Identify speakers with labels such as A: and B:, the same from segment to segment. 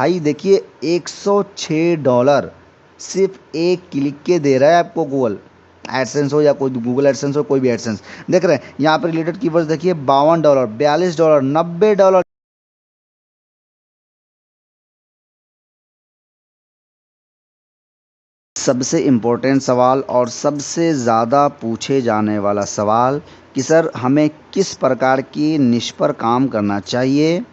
A: भाई देखिए, $106 सिर्फ एक क्लिक के दे रहा है आपको गूगल एडसेंस हो या कोई गूगल एडसेंस हो, कोई भी एडसेंस देख रहे हैं। यहाँ पे रिलेटेड कीवर्ड्स देखिए, $52, $42, $90। सबसे इम्पोर्टेंट सवाल और सबसे ज़्यादा पूछे जाने वाला सवाल कि सर हमें किस प्रकार की निश पर काम करना चाहिए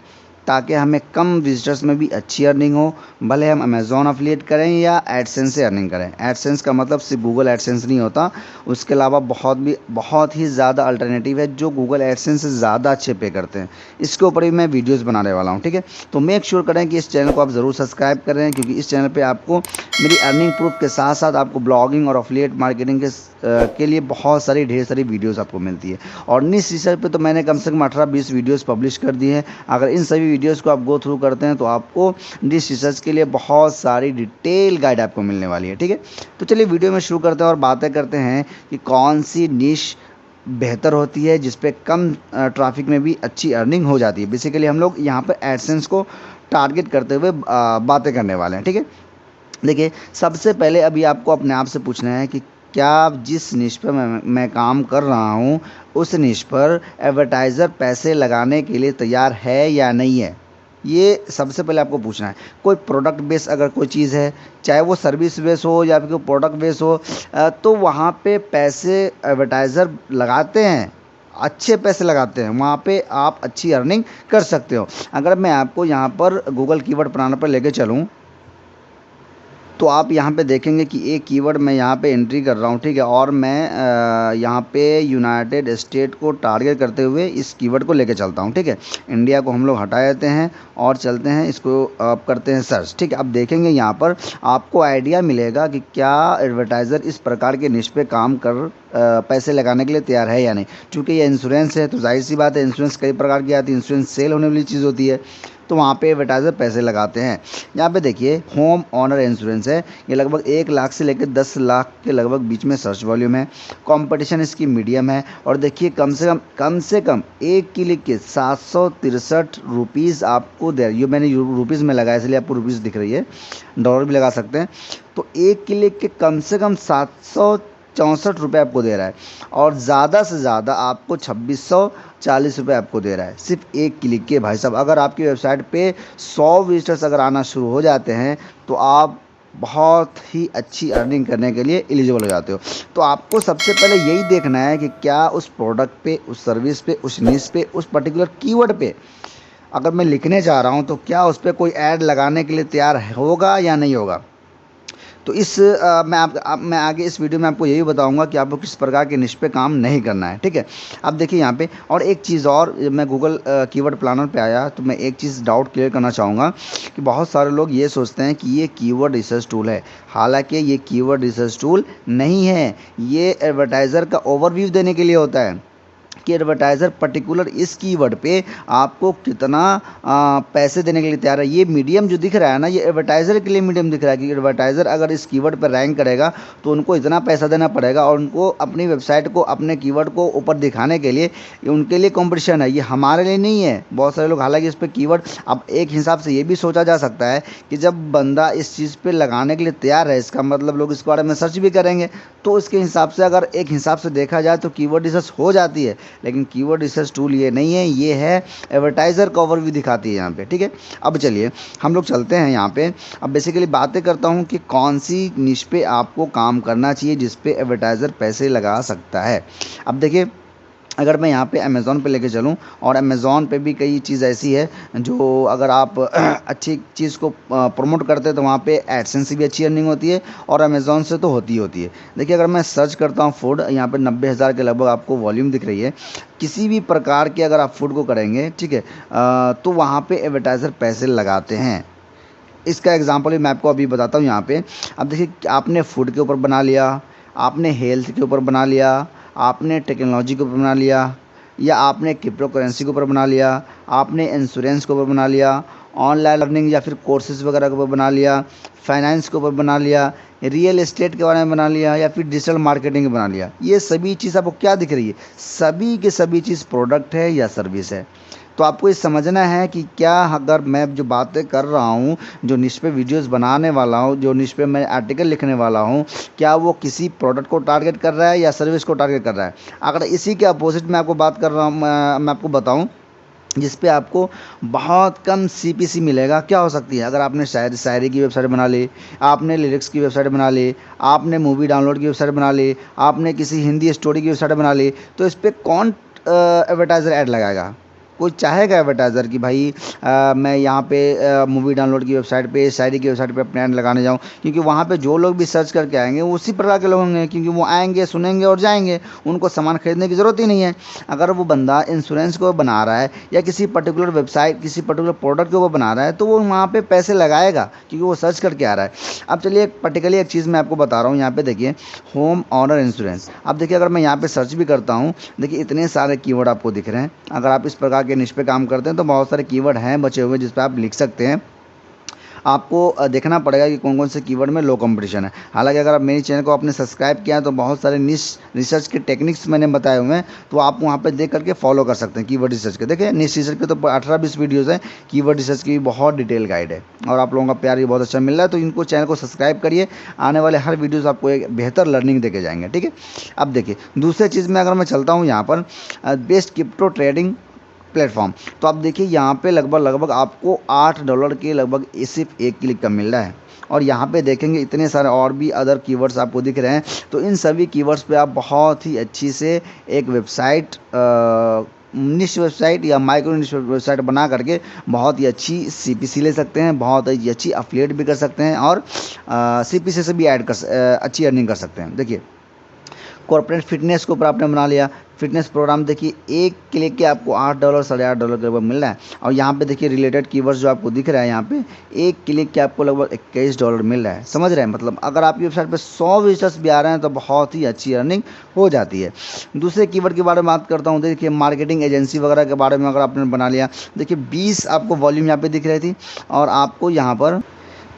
A: ताकि हमें कम विजिटर्स में भी अच्छी अर्निंग हो, भले हम अमेज़ॉन अफिलिएट करें या एडसेंस से अर्निंग करें। एडसेंस का मतलब सिर्फ गूगल एडसेंस नहीं होता, उसके अलावा बहुत ही ज़्यादा अल्टरनेटिव है जो गूगल एडसेंस से ज़्यादा अच्छे पे करते हैं। इसके ऊपर भी मैं वीडियोज़ बनाने वाला हूँ, ठीक है। तो मेक श्योर करें कि इस चैनल को आप ज़रूर सब्सक्राइब करें, क्योंकि इस चैनल पर आपको मेरी अर्निंग प्रूफ के साथ साथ आपको ब्लॉगिंग और अफिलिएट मार्केटिंग के लिए बहुत सारी ढेर सारी वीडियोस आपको मिलती है। और निश रिसर्च पे तो मैंने कम से कम 18-20 वीडियोस पब्लिश कर दी हैं। अगर इन सभी वीडियोस को आप गो थ्रू करते हैं तो आपको निश रिसर्च के लिए बहुत सारी डिटेल गाइड आपको मिलने वाली है, ठीक है। तो चलिए वीडियो में शुरू करते हैं और बातें करते हैं कि कौन सी निश बेहतर होती है जिस पे कम ट्रैफिक में भी अच्छी अर्निंग हो जाती है। बेसिकली हम लोग यहाँ पर एडसेंस को टारगेट करते हुए बातें करने वाले हैं, ठीक है। देखिए, सबसे पहले अभी आपको अपने आप से पूछना है कि क्या जिस निश पर मैं काम कर रहा हूँ उस निश पर एडवर्टाइज़र पैसे लगाने के लिए तैयार है या नहीं है। ये सबसे पहले आपको पूछना है। कोई प्रोडक्ट बेस अगर कोई चीज़ है, चाहे वो सर्विस बेस हो या फिर कोई प्रोडक्ट बेस हो, तो वहाँ पे पैसे एडवर्टाइज़र लगाते हैं, अच्छे पैसे लगाते हैं, वहाँ पे आप अच्छी अर्निंग कर सकते हो। अगर मैं आपको यहाँ पर गूगल कीवर्ड प्लानर पर लेके चलूँ तो आप यहाँ पे देखेंगे कि एक कीवर्ड मैं यहाँ पे एंट्री कर रहा हूँ, ठीक है। और मैं यहाँ पे यूनाइटेड स्टेट को टारगेट करते हुए इस कीवर्ड को लेके चलता हूँ, ठीक है। इंडिया को हम लोग हटा देते हैं और चलते हैं इसको अब करते हैं सर्च, ठीक है। अब देखेंगे यहाँ पर आपको आइडिया मिलेगा कि क्या एडवर्टाइज़र इस प्रकार के निश पे काम कर पैसे लगाने के लिए तैयार है या नहीं। चूँकि ये इंश्योरेंस है तो जाहिर सी बात है, इंश्योरेंस कई प्रकार की आती है, इंश्योरेंस सेल होने वाली चीज़ होती है, तो वहाँ पे एडवर्टाइज़र पैसे लगाते हैं। यहाँ पे देखिए होम ओनर इंश्योरेंस है, ये लगभग 1 लाख से लेकर 10 लाख के लगभग बीच में सर्च वॉल्यूम है। कंपटीशन इसकी मीडियम है। और देखिए कम से कम एक क्लिक के ₹763 आपको दे, ये मैंने रुपीज़ में लगाया इसलिए आपको रुपीज़ दिख रही है, डॉलर भी लगा सकते हैं। तो एक क्लिक के कम से कम ₹764 आपको दे रहा है और ज़्यादा से ज़्यादा आपको ₹2640 आपको दे रहा है सिर्फ एक क्लिक के। भाई साहब, अगर आपकी वेबसाइट पे 100 विजिटर्स अगर आना शुरू हो जाते हैं तो आप बहुत ही अच्छी अर्निंग करने के लिए एलिजिबल हो जाते हो। तो आपको सबसे पहले यही देखना है कि क्या उस प्रोडक्ट पे, उस सर्विस पे, उस निश पे, उस पर्टिकुलर कीवर्ड पे अगर मैं लिखने जा रहा हूँ तो क्या उस पर कोई ऐड लगाने के लिए तैयार होगा या नहीं होगा। तो मैं आगे इस वीडियो में आपको यही बताऊंगा कि आपको किस प्रकार के निश पे काम नहीं करना है, ठीक है। अब देखिए यहाँ पे और एक चीज़ और, जब मैं गूगल कीवर्ड प्लानर पे आया तो मैं एक चीज़ डाउट क्लियर करना चाहूँगा कि बहुत सारे लोग ये सोचते हैं कि ये कीवर्ड रिसर्च टूल है। हालांकि ये कीवर्ड रिसर्च टूल नहीं है, ये एडवर्टाइज़र का ओवरव्यू देने के लिए होता है कि एडवर्टाइज़र पर्टिकुलर इस कीवर्ड पे आपको कितना पैसे देने के लिए तैयार है। ये मीडियम जो दिख रहा है ना, ये एडवर्टाइज़र के लिए मीडियम दिख रहा है कि एडवर्टाइज़र अगर इस कीवर्ड पर रैंक करेगा तो उनको इतना पैसा देना पड़ेगा और उनको अपनी वेबसाइट को, अपने कीवर्ड को ऊपर दिखाने के लिए उनके लिए कॉम्पिटिशन है, ये हमारे लिए नहीं है। बहुत सारे लोग हालांकि इस पर कीवर्ड, अब एक हिसाब से ये भी सोचा जा सकता है कि जब बंदा इस चीज़ पर लगाने के लिए तैयार है, इसका मतलब लोग इसके बारे में सर्च भी करेंगे, तो इसके हिसाब से अगर एक हिसाब से देखा जाए तो कीवर्ड रिसर्च हो जाती है। लेकिन कीवर्ड रिसर्च टूल ये नहीं है, ये है एडवर्टाइज़र का ओवरव्यू दिखाती है यहाँ पे, ठीक है। अब चलिए हम लोग चलते हैं यहाँ पे। अब बेसिकली बातें करता हूँ कि कौन सी निश पे आपको काम करना चाहिए जिस पे एडवर्टाइज़र पैसे लगा सकता है। अब देखिए, अगर मैं यहाँ पे अमेज़ॉन पे लेके चलूँ, और अमेज़ॉन पे भी कई चीज़ ऐसी है जो अगर आप अच्छी चीज़ को प्रमोट करते हैं तो वहाँ पे एडसेंस से भी अच्छी अर्निंग होती है और अमेज़ॉन से तो होती ही होती है। देखिए, अगर मैं सर्च करता हूँ फूड, यहाँ पे 90,000 के लगभग आपको वॉल्यूम दिख रही है। किसी भी प्रकार के अगर आप फूड को करेंगे, ठीक है, तो वहाँ पर एडवर्टाइज़र पैसे लगाते हैं। इसका एग्जाम्पल भी मैं आपको अभी बताता हूँ यहाँ पे। अब देखिए, आपने फूड के ऊपर बना लिया, आपने हेल्थ के ऊपर बना लिया, आपने टेक्नोलॉजी के ऊपर बना लिया, या आपने क्रिप्टो करेंसी के ऊपर बना लिया, आपने इंश्योरेंस के ऊपर बना लिया, ऑनलाइन लर्निंग या फिर कोर्सेज वगैरह के ऊपर बना लिया, फाइनेंस के ऊपर बना लिया, रियल एस्टेट के बारे में बना लिया, या फिर डिजिटल मार्केटिंग बना लिया। ये सभी चीज़ आपको क्या दिख रही है, सभी के सभी चीज़ प्रोडक्ट है या सर्विस है। तो आपको ये समझना है कि क्या अगर मैं जो बातें कर रहा हूँ, जो निश पे वीडियोस बनाने वाला हूँ, जो निश पे मैं आर्टिकल लिखने वाला हूँ, क्या वो किसी प्रोडक्ट को टारगेट कर रहा है या सर्विस को टारगेट कर रहा है। अगर इसी के अपोजिट मैं आपको बात कर रहा हूँ, मैं आपको बताऊँ जिस पे आपको बहुत कम सीपीसी मिलेगा, क्या हो सकती है। अगर आपने शायरी की वेबसाइट बना ली, आपने लिरिक्स की वेबसाइट बना ली, आपने मूवी डाउनलोड की वेबसाइट बना ली, आपने किसी हिंदी स्टोरी की वेबसाइट बना ली, तो इस पर कौन एडवर्टाइज़र ऐड लगाएगा। कोई चाहेगा एडवर्टाइज़र कि भाई मैं यहाँ पे मूवी डाउनलोड की वेबसाइट पे, शायरी की वेबसाइट पे अपने ऐड लगाने जाऊँ, क्योंकि वहाँ पे जो लोग भी सर्च करके आएंगे वो उसी प्रकार के लोग होंगे, क्योंकि वो आएंगे, सुनेंगे और जाएंगे, उनको सामान खरीदने की ज़रूरत ही नहीं है। अगर वो बंदा इंश्योरेंस को बना रहा है या किसी पर्टिकुलर वेबसाइट, किसी पर्टिकुलर प्रोडक्ट को वो बना रहा है, तो वो वहाँ पे पैसे लगाएगा क्योंकि वो सर्च करके आ रहा है। अब चलिए एक पर्टिकुलरली एक चीज़ मैं आपको बता रहा हूँ, यहाँ पे देखिए होम ऑनर इंश्योरेंस। अब देखिए अगर मैं यहाँ पे सर्च भी करता हूँ, देखिए इतने सारे कीवर्ड आपको दिख रहे हैं। अगर आप इस प्रकार के निश पे काम करते हैं तो बहुत सारे कीवर्ड हैं बचे हुए जिस पे आप लिख सकते हैं। आपको देखना पड़ेगा कि कौन कौन से कीवर्ड में लो कंपटीशन है। हालांकि अगर आप मेरे चैनल को आपने सब्सक्राइब किया है तो बहुत सारे निश रिसर्च के टेक्निक्स मैंने बताए हुए हैं, तो आप वहाँ पे देख करके फॉलो कर सकते हैं कीवर्ड रिसर्च के। देखिए निश रिसर्च के तो 18-20 वीडियोज़ हैं, कीवर्ड रिसर्च की भी बहुत डिटेल गाइड है और आप लोगों का प्यार भी बहुत अच्छा मिल रहा है। तो इनको चैनल को सब्सक्राइब करिए, आने वाले हर वीडियोज़ आपको एक बेहतर लर्निंग देके जाएंगे, ठीक है। अब देखिए दूसरी चीज़ में अगर मैं चलता हूँ यहाँ पर बेस्ट क्रिप्टो ट्रेडिंग प्लेटफॉर्म, तो आप देखिए यहाँ पे लगभग आपको $8 के लगभग सिर्फ एक क्लिक का मिल रहा है। और यहाँ पे देखेंगे इतने सारे और भी अदर कीवर्ड्स आपको दिख रहे हैं, तो इन सभी कीवर्ड्स पे आप बहुत ही अच्छी से एक वेबसाइट निश वेबसाइट या माइक्रो निश वेबसाइट बना करके बहुत ही अच्छी सीपीसी ले सकते हैं, बहुत ही अच्छी अफिलिएट भी कर सकते हैं और सीपीसी से भी अच्छी अर्निंग कर सकते हैं। देखिए कॉर्पोरेट फिटनेस के ऊपर आपने बना लिया फिटनेस प्रोग्राम, देखिए एक क्लिक के आपको $8 $8.5 के लगभग मिल रहा है। और यहाँ पे देखिए रिलेटेड कीवर्ड्स जो आपको दिख रहा है, यहाँ पे एक क्लिक के आपको लगभग $21 मिल रहा है। समझ रहे हैं, मतलब अगर आपकी वेबसाइट पे 100 विजिटर्स भी आ रहे हैं तो बहुत ही अच्छी अर्निंग हो जाती है। दूसरे कीवर्ड के बारे में बात करता हूँ, देखिए मार्केटिंग एजेंसी वगैरह के बारे में अगर आपने बना लिया, देखिए 20 आपको वॉल्यूम यहाँ पे दिख रही थी और आपको यहाँ पर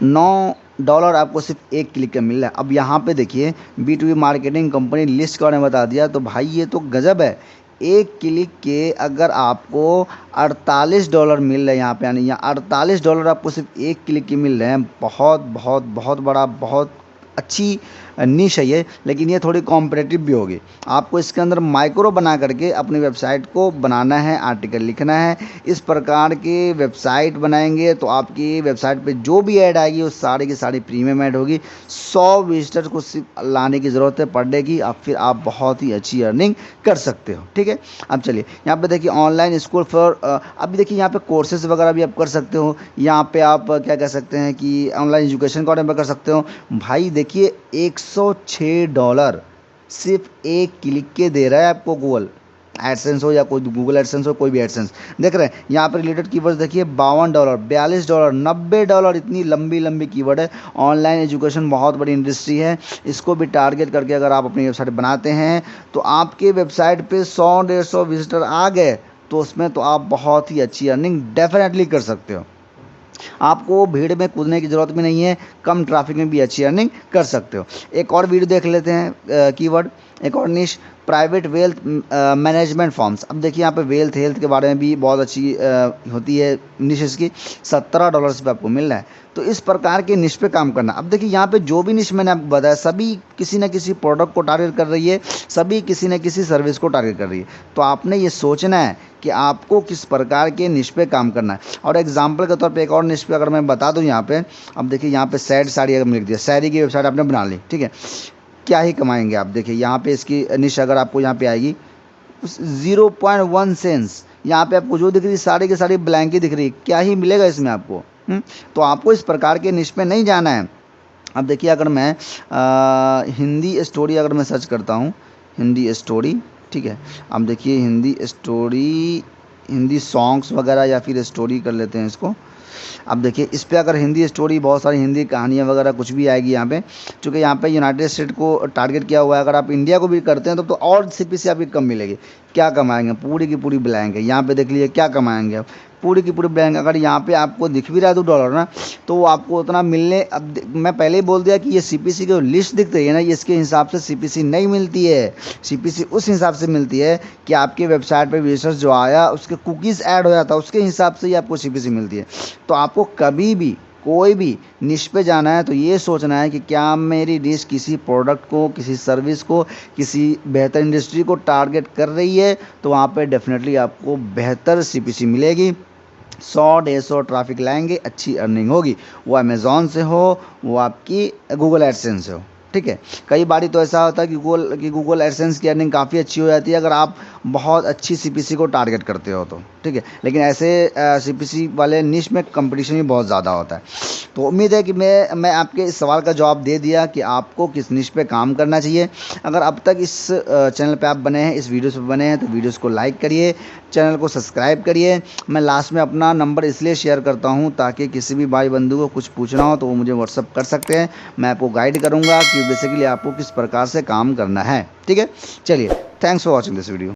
A: $9 आपको सिर्फ एक क्लिक का मिल रहा है। अब यहाँ पे देखिए B2B मार्केटिंग कंपनी लिस्ट का उन्होंने बता दिया, तो भाई ये तो गजब है। एक क्लिक के अगर आपको $48 मिल रहे हैं यहाँ पे, यानी यहाँ $48 आपको सिर्फ एक क्लिक के मिल रहे हैं। बहुत बहुत बहुत बड़ा, बहुत अच्छी निश है ये, लेकिन ये थोड़ी कॉम्पिटिटिव भी होगी। आपको इसके अंदर माइक्रो बना करके अपनी वेबसाइट को बनाना है, आर्टिकल लिखना है। इस प्रकार की वेबसाइट बनाएंगे तो आपकी वेबसाइट पे जो भी ऐड आएगी वो सारी की सारी प्रीमियम ऐड होगी। 100 विजिटर्स को सिर्फ लाने की ज़रूरत है पर डे की, अब फिर आप बहुत ही अच्छी अर्निंग कर सकते हो, ठीक है। अब चलिए यहाँ पे देखिए ऑनलाइन स्कूल फॉर, अभी देखिए यहाँ पे कोर्सेज वगैरह भी आप कर सकते हो। यहाँ पे आप क्या कह सकते हैं कि ऑनलाइन एजुकेशन के बारे में कर सकते हो। भाई देखिए $106 सिर्फ एक क्लिक के दे रहा है आपको गूगल एडसेंस हो या कोई गूगल एडसेंस हो, कोई भी एडसेंस। देख रहे हैं यहाँ पर रिलेटेड कीवर्ड्स देखिए $52 $42 $90, इतनी लंबी लंबी कीवर्ड है। ऑनलाइन एजुकेशन बहुत बड़ी इंडस्ट्री है, इसको भी टारगेट करके अगर आप अपनी वेबसाइट बनाते हैं तो आपके वेबसाइट पे 100-150 विजिटर आ गए तो उसमें तो आप बहुत ही अच्छी अर्निंग डेफिनेटली कर सकते हो। आपको भीड़ में कूदने की ज़रूरत भी नहीं है, कम ट्रैफिक में भी अच्छी अर्निंग कर सकते हो। एक और वीडियो देख लेते हैं कीवर्ड, एक और निश प्राइवेट वेल्थ मैनेजमेंट फॉर्म्स। अब देखिए यहाँ पे वेल्थ हेल्थ के बारे में भी बहुत अच्छी होती है निश, इसकी $17 पे आपको मिल रहा है। तो इस प्रकार के निश पे काम करना। अब देखिए यहाँ पे जो भी निश मैंने आपको बताया सभी किसी न किसी प्रोडक्ट को टारगेट कर रही है, सभी किसी न किसी सर्विस को टारगेट कर रही है। तो आपने ये सोचना है कि आपको किस प्रकार के निश पे काम करना है। और एग्जाम्पल के तौर पे एक और निश पे अगर मैं बता दूं यहाँ पे, अब देखिए यहाँ पे सैड साड़ी अगर लिख दिया, शायरी की वेबसाइट आपने बना ली, ठीक है, क्या ही कमाएंगे आप। देखिए यहाँ पे इसकी निश अगर आपको यहाँ पे आएगी 0.1 सेंस, यहाँ पे आपको जो दिख रही साड़ी की साड़ी ब्लैंक ही दिख रही, क्या ही मिलेगा इसमें आपको। तो आपको इस प्रकार के निश पे नहीं जाना है। अब देखिए अगर मैं हिंदी स्टोरी अगर मैं सर्च करता हूँ, हिंदी स्टोरी, ठीक है, अब देखिए हिंदी स्टोरी, हिंदी सॉन्ग्स वगैरह या फिर स्टोरी कर लेते हैं इसको। अब देखिए इस पे अगर हिंदी स्टोरी, बहुत सारी हिंदी कहानियाँ वगैरह कुछ भी आएगी यहाँ पे, क्योंकि यहाँ पे यूनाइटेड स्टेट को टारगेट किया हुआ है। अगर आप इंडिया को भी करते हैं तो और सीपीसी आपकी कम मिलेगी। क्या कमाएंगे, पूरी की पूरी ब्लैंक है। यहाँ पे देख लीजिए क्या कमाएंगे आप, पूरी की पूरी बैंक अगर यहाँ पे आपको दिख भी रहा है $2 ना, तो वो आपको उतना मिलने, अब मैं पहले ही बोल दिया कि ये सीपीसी की लिस्ट दिख रही है ना, ये इसके हिसाब से सीपीसी नहीं मिलती है। सीपीसी उस हिसाब से मिलती है कि आपके वेबसाइट पे विजिटर्स जो आया उसके कुकीज़ ऐड हो जाता है, उसके हिसाब से ही आपको सीपीसी मिलती है। तो आपको कभी भी कोई भी निश पे जाना है तो ये सोचना है कि क्या मेरी निश किसी प्रोडक्ट को, किसी सर्विस को, किसी बेहतर इंडस्ट्री को टारगेट कर रही है, तो वहाँ पे डेफिनेटली आपको बेहतर सीपीसी मिलेगी। 100-150 ट्रैफिक लाएंगे, अच्छी अर्निंग होगी, वो अमेज़ॉन से हो, वो आपकी गूगल एडसेंस से हो। ठीक है, कई बारी तो ऐसा होता है कि गूगल एडसेंस की अर्निंग काफ़ी अच्छी हो जाती है अगर आप बहुत अच्छी सीपीसी को टारगेट करते हो तो। ठीक है, लेकिन ऐसे सीपीसी वाले निश में कंपटीशन भी बहुत ज़्यादा होता है। तो उम्मीद है कि मैं आपके इस सवाल का जवाब दे दिया कि आपको किस निश पे काम करना चाहिए। अगर अब तक इस चैनल पे आप बने हैं, इस वीडियोस पे बने हैं, तो वीडियोस को लाइक करिए, चैनल को सब्सक्राइब करिए। मैं लास्ट में अपना नंबर इसलिए शेयर करता हूँ ताकि किसी भी भाई बंधु को कुछ पूछना हो तो वो मुझे व्हाट्सअप कर सकते हैं। मैं आपको गाइड करूँगा कि बेसिकली आपको किस प्रकार से काम करना है। ठीक है, चलिए, thanks for watching this video.